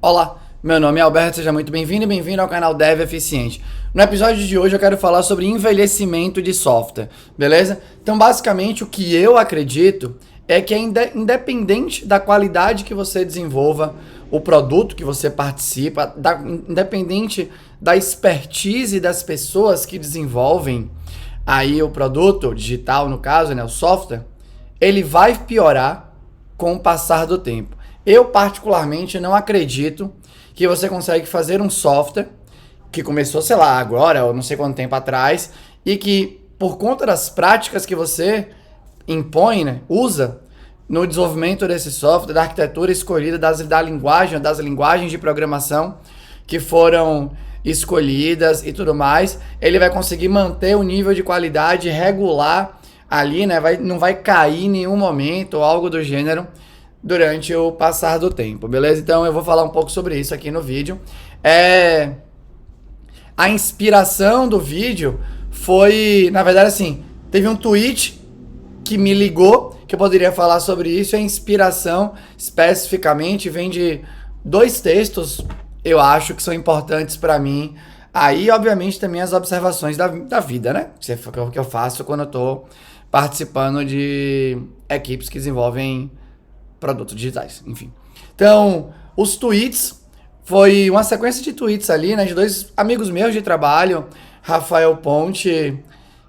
Olá, meu nome é Alberto, seja muito bem-vindo e bem-vindo ao canal Dev Eficiente. No episódio de hoje eu quero falar sobre envelhecimento de software, beleza? Então, basicamente, o que eu acredito é que independente da qualidade que você desenvolva, o produto que você participa, independente da expertise das pessoas que desenvolvem aí o produto digital, no caso, né, o software, ele vai piorar com o passar do tempo. Eu, particularmente, não acredito que você consegue fazer um software que começou, sei lá, agora, ou não sei quanto tempo atrás, e que, por conta das práticas que você impõe, né, usa no desenvolvimento desse software, da arquitetura escolhida, das linguagens de programação que foram escolhidas e tudo mais, ele vai conseguir manter o nível de qualidade regular ali, né? Não vai cair em nenhum momento ou algo do gênero durante o passar do tempo, beleza? Então eu vou falar um pouco sobre isso aqui no vídeo. A inspiração do vídeo foi, na verdade, assim, teve um tweet que me ligou, que eu poderia falar sobre isso. A inspiração, especificamente, vem de dois textos, eu acho, que são importantes para mim. Aí, obviamente, também as observações da vida, né? Que é o que eu faço quando eu tô participando de equipes que desenvolvem produtos digitais, enfim. Então, os tweets, foi uma sequência de tweets ali, né, de dois amigos meus de trabalho, Rafael Ponte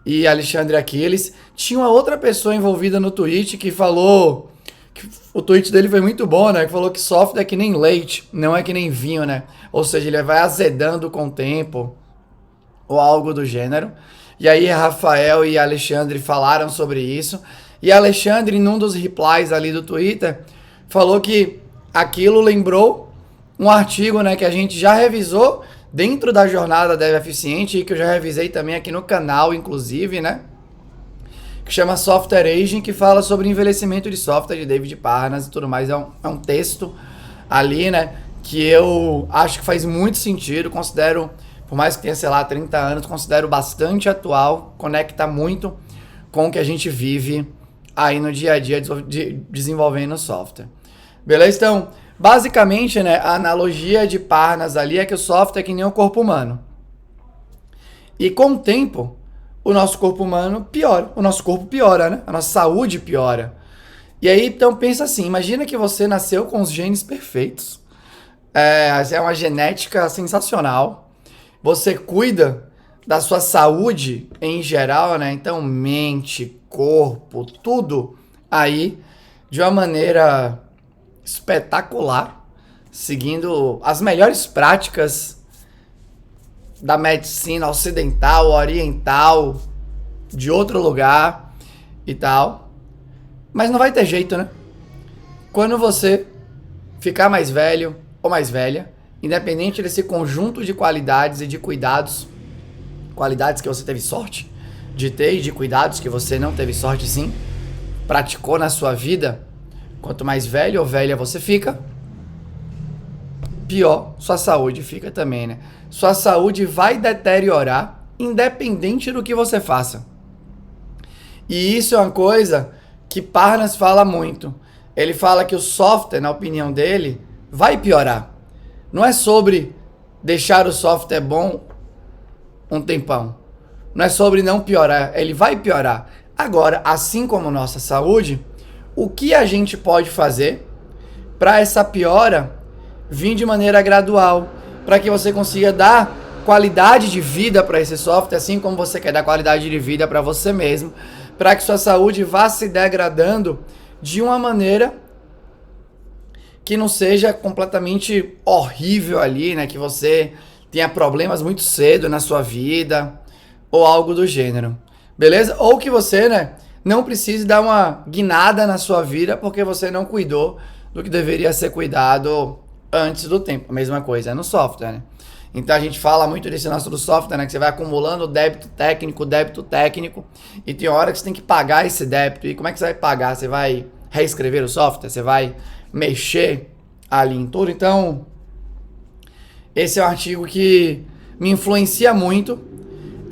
e Alexandre Aquiles. Tinha uma outra pessoa envolvida no tweet que falou, que o tweet dele foi muito bom, né, que falou que software é que nem leite, não é que nem vinho, né, ou seja, ele vai azedando com o tempo, ou algo do gênero. E aí Rafael e Alexandre falaram sobre isso. E Alexandre, num dos replies ali do Twitter, falou que aquilo lembrou um artigo, né, que a gente já revisou dentro da jornada Dev Eficiente e que eu já revisei também aqui no canal, inclusive, né, que chama Software Aging, que fala sobre envelhecimento de software, de David Parnas e tudo mais. É um texto ali, né, que eu acho que faz muito sentido, considero, por mais que tenha, sei lá, 30 anos, considero bastante atual, conecta muito com o que a gente vive aí no dia a dia desenvolvendo software. Beleza? Então, basicamente, né, a analogia de Parnas ali é que o software é que nem o corpo humano. E com o tempo, o nosso corpo humano piora. O nosso corpo piora, né? A nossa saúde piora. E aí, então, pensa assim, imagina que você nasceu com os genes perfeitos. É uma genética sensacional. Você cuida da sua saúde em geral, né? Então, mente, corpo, tudo aí de uma maneira espetacular, seguindo as melhores práticas da medicina ocidental, oriental, de outro lugar e tal. Mas não vai ter jeito, né? Quando você ficar mais velho ou mais velha, independente desse conjunto de qualidades e de cuidados, qualidades que você teve sorte de ter e de cuidados que você não teve sorte sim, praticou na sua vida, quanto mais velho ou velha você fica, pior sua saúde fica também, né? Sua saúde vai deteriorar independente do que você faça. E isso é uma coisa que Parnas fala muito. Ele fala que o software, na opinião dele, vai piorar. Não é sobre deixar o software bom um tempão. Não é sobre não piorar, ele vai piorar. Agora, assim como nossa saúde, o que a gente pode fazer para essa piora vir de maneira gradual, para que você consiga dar qualidade de vida para esse software, assim como você quer dar qualidade de vida para você mesmo, para que sua saúde vá se degradando de uma maneira que não seja completamente horrível ali, né? Que você tenha problemas muito cedo na sua vida ou algo do gênero, beleza? Ou que você, né, não precise dar uma guinada na sua vida porque você não cuidou do que deveria ser cuidado antes do tempo. A mesma coisa é no software, né? Então a gente fala muito desse lance do software, né, que você vai acumulando débito técnico, e tem hora que você tem que pagar esse débito. E como é que você vai pagar? Você vai reescrever o software? Você vai mexer ali em tudo? Então, esse é um artigo que me influencia muito.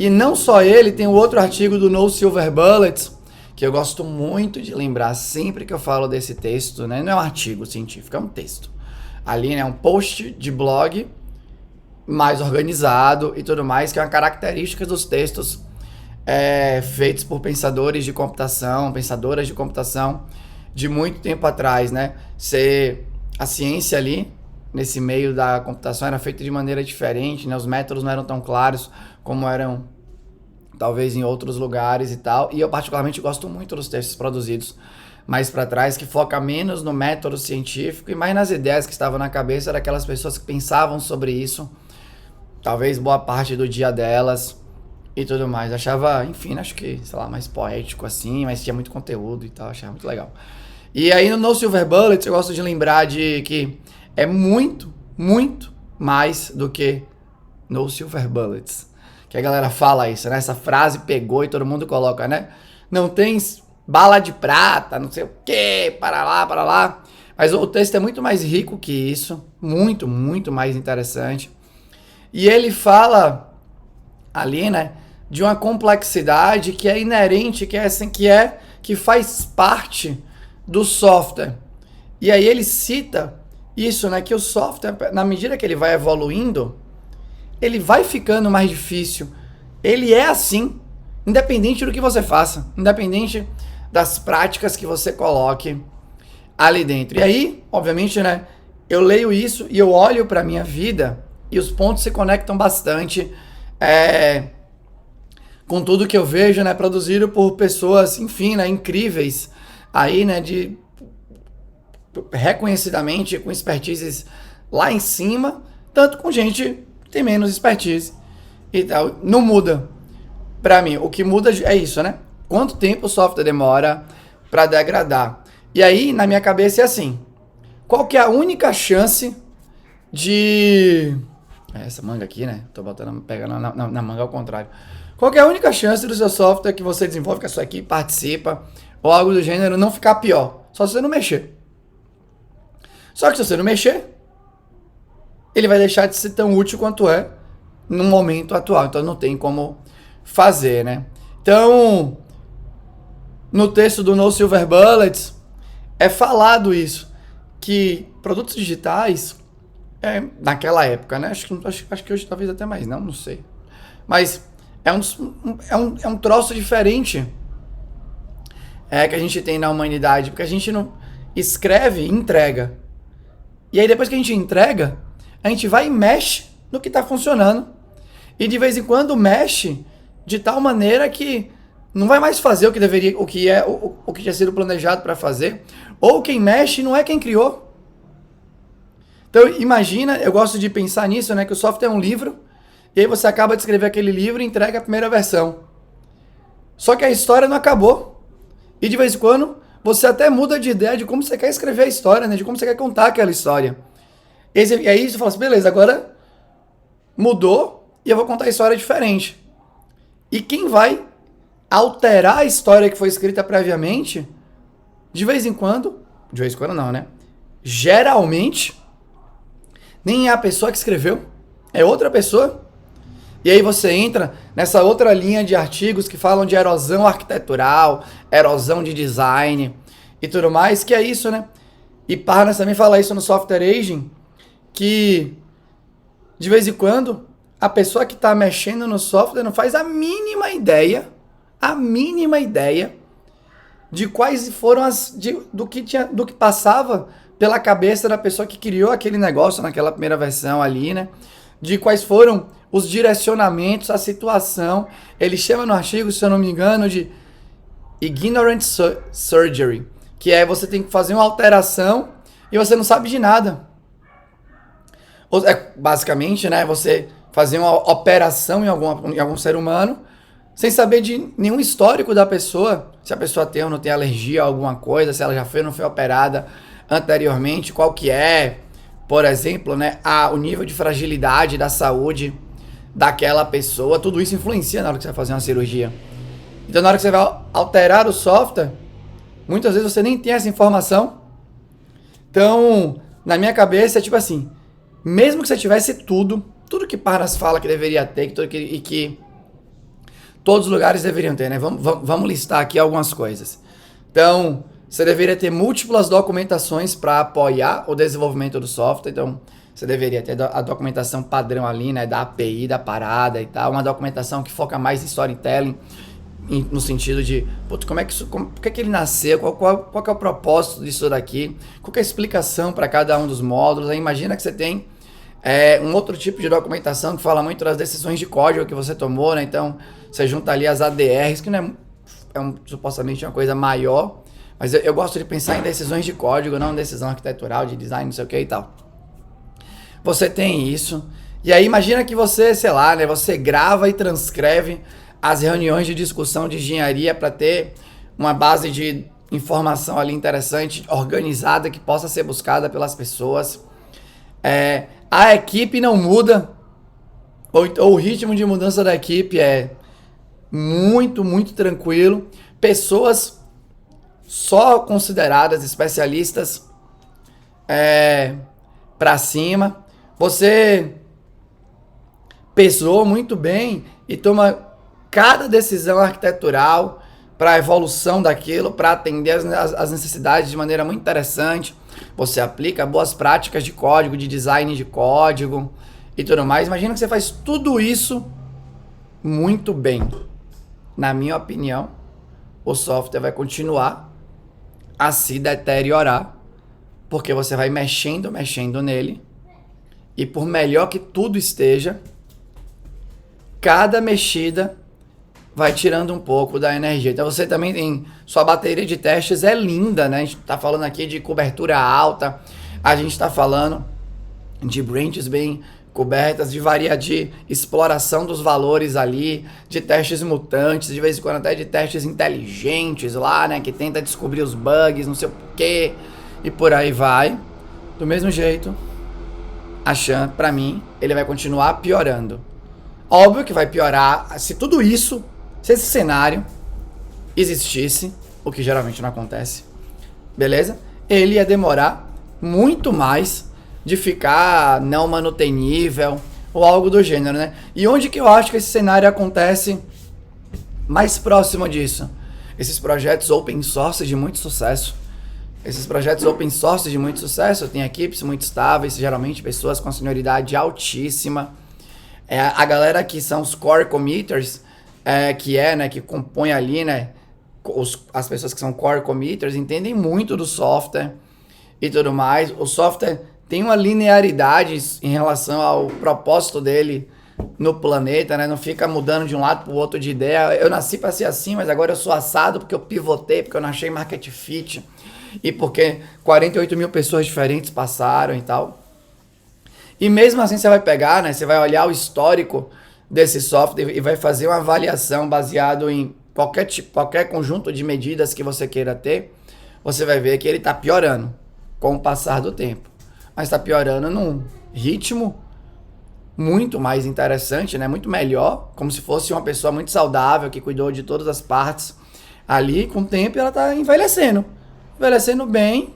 E não só ele, tem o outro artigo do No Silver Bullets, que eu gosto muito de lembrar sempre que eu falo desse texto, né? Não é um artigo científico, é um texto. ali, né, um post de blog mais organizado e tudo mais, que é uma característica dos textos feitos por pensadores de computação, pensadoras de computação de muito tempo atrás, né? A ciência ali, nesse meio da computação, era feita de maneira diferente, né? Os métodos não eram tão claros como eram talvez em outros lugares e tal. E eu particularmente gosto muito dos textos produzidos mais para trás, que foca menos no método científico e mais nas ideias que estavam na cabeça daquelas pessoas que pensavam sobre isso, talvez boa parte do dia delas e tudo mais. Achava, enfim, acho que, sei lá, mais poético assim, mas tinha muito conteúdo e tal, achava muito legal. E aí no Silver Bullets eu gosto de lembrar de que é muito, muito mais do que No Silver Bullets. Que a galera fala isso, né? Essa frase pegou e todo mundo coloca, né? Não tens bala de prata, não sei o quê, para lá, para lá. Mas o texto é muito mais rico que isso. Muito, muito mais interessante. E ele fala ali, né? De uma complexidade que é inerente, que faz parte do software. E aí ele cita isso, né? Que o software, na medida que ele vai evoluindo, ele vai ficando mais difícil. Ele é assim, independente do que você faça, independente das práticas que você coloque ali dentro. E aí, obviamente, né, eu leio isso e eu olho para minha vida e os pontos se conectam bastante com tudo que eu vejo, né, produzido por pessoas, enfim, né, incríveis aí, né, reconhecidamente com expertises lá em cima, tanto com gente tem menos expertise e tal. Não muda pra mim. O que muda é isso, né? Quanto tempo o software demora pra degradar. E aí, na minha cabeça é assim. Qual que é a única chance de... essa manga aqui, né? Tô pegando na manga ao contrário. Qual que é a única chance do seu software que você desenvolve, que a sua equipe participa, ou algo do gênero, não ficar pior? Só se você não mexer. Só que se você não mexer, ele vai deixar de ser tão útil quanto é no momento atual. Então não tem como fazer, né? Então, no texto do No Silver Bullets, é falado isso, que produtos digitais, naquela época, né? Acho que hoje talvez até mais, não sei. Mas é um troço diferente que a gente tem na humanidade, porque a gente não escreve e entrega. E aí depois que a gente entrega, a gente vai e mexe no que está funcionando. E de vez em quando mexe de tal maneira que não vai mais fazer o que deveria, o que tinha sido planejado para fazer. Ou quem mexe não é quem criou. Então imagina, eu gosto de pensar nisso, né? Que o software é um livro, e aí você acaba de escrever aquele livro e entrega a primeira versão. Só que a história não acabou. E de vez em quando você até muda de ideia de como você quer escrever a história, né? De como você quer contar aquela história. E aí você fala assim, beleza, agora mudou e eu vou contar a história diferente. E quem vai alterar a história que foi escrita previamente, de vez em quando não, né? Geralmente, nem é a pessoa que escreveu, é outra pessoa. E aí você entra nessa outra linha de artigos que falam de erosão arquitetural, erosão de design e tudo mais, que é isso, né? E Parnas também fala isso no Software Aging, que de vez em quando a pessoa que está mexendo no software não faz a mínima ideia de quais foram do que passava pela cabeça da pessoa que criou aquele negócio naquela primeira versão ali, né? De quais foram os direcionamentos, a situação. Ele chama no artigo, se eu não me engano, de ignorant surgery, que é você tem que fazer uma alteração e você não sabe de nada. Basicamente, né, você fazer uma operação em algum ser humano sem saber de nenhum histórico da pessoa, se a pessoa tem ou não tem alergia a alguma coisa, se ela já foi ou não foi operada anteriormente, qual que é, por exemplo, né, o nível de fragilidade da saúde daquela pessoa. Tudo isso influencia na hora que você vai fazer uma cirurgia. Então, na hora que você vai alterar o software, muitas vezes você nem tem essa informação. Então, na minha cabeça, é tipo assim, mesmo que você tivesse tudo que Parnas fala que deveria ter, e que todos os lugares deveriam ter, né? Vamos listar aqui algumas coisas. Então, Você deveria ter múltiplas documentações para apoiar o desenvolvimento do software. Então, você deveria ter a documentação padrão ali, né, da API, da parada e tal. Uma documentação que foca mais em storytelling, no sentido de, putz, por que ele nasceu, qual que é o propósito disso daqui, qual que é a explicação para cada um dos módulos. Aí imagina que você tem um outro tipo de documentação que fala muito das decisões de código que você tomou, né? Então, você junta ali as ADRs, que não supostamente uma coisa maior, mas eu gosto de pensar em decisões de código, não decisão arquitetural, de design, não sei o que e tal. Você tem isso, e aí imagina que você, sei lá, né, você grava e transcreve as reuniões de discussão de engenharia para ter uma base de informação ali interessante, organizada, que possa ser buscada pelas pessoas. A equipe não muda, ou o ritmo de mudança da equipe é muito, muito tranquilo. Pessoas só consideradas especialistas para cima. Você pesou muito bem e toma cada decisão arquitetural para a evolução daquilo, para atender as necessidades de maneira muito interessante. Você aplica boas práticas de código, de design de código e tudo mais. Imagina que você faz tudo isso muito bem. Na minha opinião, o software vai continuar a se deteriorar, porque você vai mexendo nele, e por melhor que tudo esteja, cada mexida vai tirando um pouco da energia. Então você também tem, sua bateria de testes é linda, né? A gente tá falando aqui de cobertura alta, a gente tá falando de branches bem cobertas, de exploração dos valores ali, de testes mutantes, de vez em quando até de testes inteligentes lá, né? Que tenta descobrir os bugs, não sei o quê, e por aí vai. Do mesmo jeito, achando, pra mim, ele vai continuar piorando. Óbvio que vai piorar se tudo isso, se esse cenário existisse, o que geralmente não acontece, beleza? Ele ia demorar muito mais de ficar não manutenível ou algo do gênero, né? E onde que eu acho que esse cenário acontece mais próximo disso? Esses projetos open source de muito sucesso. Esses projetos open source de muito sucesso têm equipes muito estáveis, geralmente pessoas com senioridade altíssima. A galera que são os core committers, que compõe ali, né, as pessoas que são core committers entendem muito do software e tudo mais. O software tem uma linearidade em relação ao propósito dele no planeta, né? Não fica mudando de um lado para o outro de ideia. Eu nasci para ser assim, mas agora eu sou assado porque eu pivotei, porque eu não achei market fit e porque 48 mil pessoas diferentes passaram e tal. E mesmo assim você vai pegar, né? Você vai olhar o histórico desse software e vai fazer uma avaliação baseado em qualquer conjunto de medidas que você queira ter. Você vai ver que ele está piorando com o passar do tempo. Mas está piorando num ritmo muito mais interessante, né? Muito melhor, como se fosse uma pessoa muito saudável, que cuidou de todas as partes ali. Com o tempo ela está envelhecendo bem,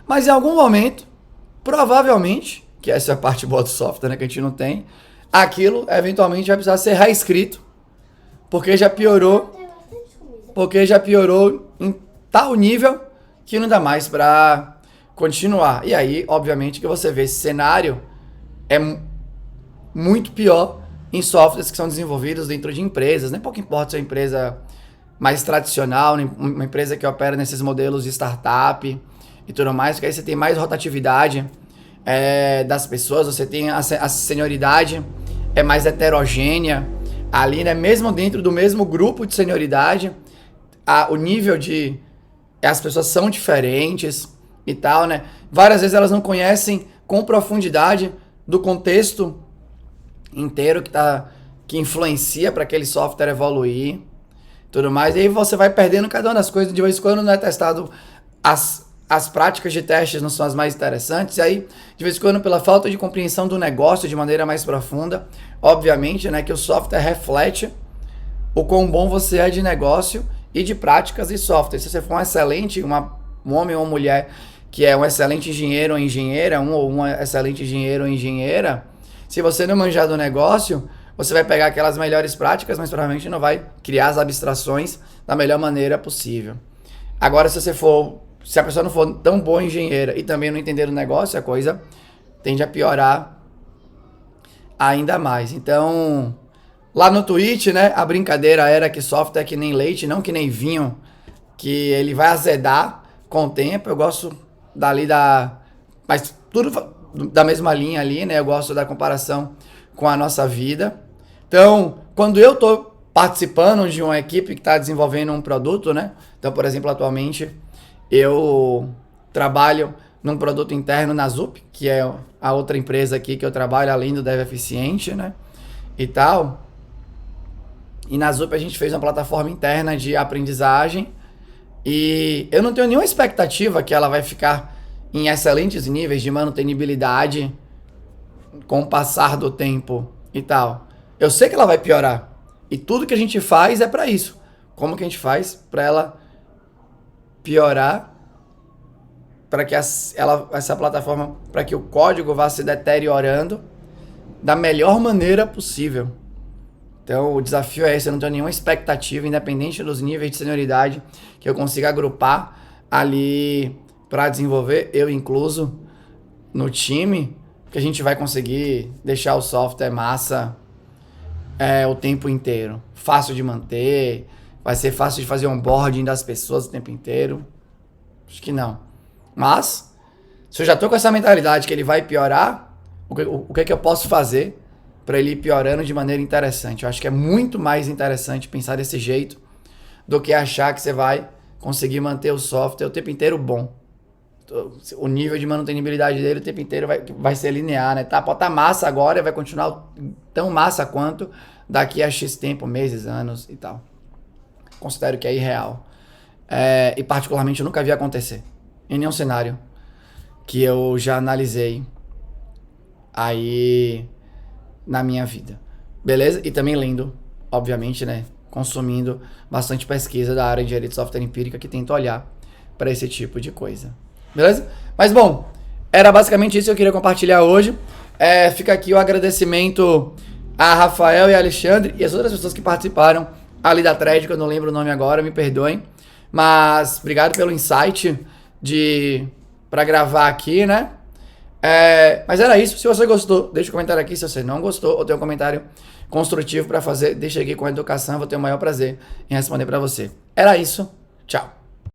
mas em algum momento, provavelmente, que essa é a parte boa do software, né, que a gente não tem, aquilo eventualmente vai precisar ser reescrito, porque já piorou em tal nível que não dá mais para continuar. E aí, obviamente, que você vê esse cenário é muito pior em softwares que são desenvolvidos dentro de empresas, nem pouco importa se é uma empresa mais tradicional, uma empresa que opera nesses modelos de startup e tudo mais, porque aí você tem mais rotatividade das pessoas, você tem a senioridade é mais heterogênea ali, né? Mesmo dentro do mesmo grupo de senioridade, o nível de... as pessoas são diferentes e tal, né? Várias vezes elas não conhecem com profundidade do contexto inteiro que influencia para aquele software evoluir, tudo mais. E aí você vai perdendo cada uma das coisas. De vez em quando não é testado, as práticas de testes não são as mais interessantes. E aí, de vez em quando, pela falta de compreensão do negócio de maneira mais profunda, obviamente, né, que o software reflete o quão bom você é de negócio e de práticas de software. Se você for um homem ou uma mulher que é um excelente engenheiro ou engenheira, ou uma excelente engenheiro ou engenheira, se você não manjar do negócio, você vai pegar aquelas melhores práticas, mas provavelmente não vai criar as abstrações da melhor maneira possível. Agora, se a pessoa não for tão boa engenheira e também não entender o negócio, a coisa tende a piorar ainda mais. Então, lá no Twitch, né, a brincadeira era que software é que nem leite, não que nem vinho, que ele vai azedar com o tempo. Eu gosto mas tudo da mesma linha ali, né? Eu gosto da comparação com a nossa vida. Então, quando eu tô participando de uma equipe que está desenvolvendo um produto, né? Então, por exemplo, atualmente eu trabalho num produto interno na Zup, que é a outra empresa aqui que eu trabalho, além do Dev Eficiente, né? E tal. E na Zup a gente fez uma plataforma interna de aprendizagem e eu não tenho nenhuma expectativa que ela vai ficar em excelentes níveis de manutenibilidade com o passar do tempo e tal. Eu sei que ela vai piorar. E tudo que a gente faz é para isso. Como que a gente faz para ela piorar, para que essa plataforma, para que o código vá se deteriorando da melhor maneira possível. Então o desafio é esse, eu não tenho nenhuma expectativa, independente dos níveis de senioridade, que eu consiga agrupar ali para desenvolver, eu incluso, no time, que a gente vai conseguir deixar o software massa o tempo inteiro. Fácil de manter, vai ser fácil de fazer onboarding das pessoas o tempo inteiro. Acho que não. Mas, se eu já tô com essa mentalidade que ele vai piorar, o que é que eu posso fazer para ele ir piorando de maneira interessante? Eu acho que é muito mais interessante pensar desse jeito do que achar que você vai conseguir manter o software o tempo inteiro bom. O nível de manutenibilidade dele o tempo inteiro vai ser linear, né? Tá, pode estar massa agora e vai continuar tão massa quanto daqui a X tempo, meses, anos e tal. Considero que é irreal. E particularmente eu nunca vi acontecer em nenhum cenário que eu já analisei aí na minha vida. Beleza? E também lendo, obviamente, né? Consumindo bastante pesquisa da área de engenharia de software empírica que tenta olhar para esse tipo de coisa. Beleza? Mas bom, era basicamente isso que eu queria compartilhar hoje. Fica aqui o agradecimento a Rafael e a Alexandre e as outras pessoas que participaram ali da thread, que eu não lembro o nome agora, me perdoem. Mas obrigado pelo insight para gravar aqui, né? Mas era isso. Se você gostou, deixa um comentário aqui. Se você não gostou ou tem um comentário construtivo para fazer, deixa aqui com a educação. Eu vou ter o maior prazer em responder para você. Era isso. Tchau.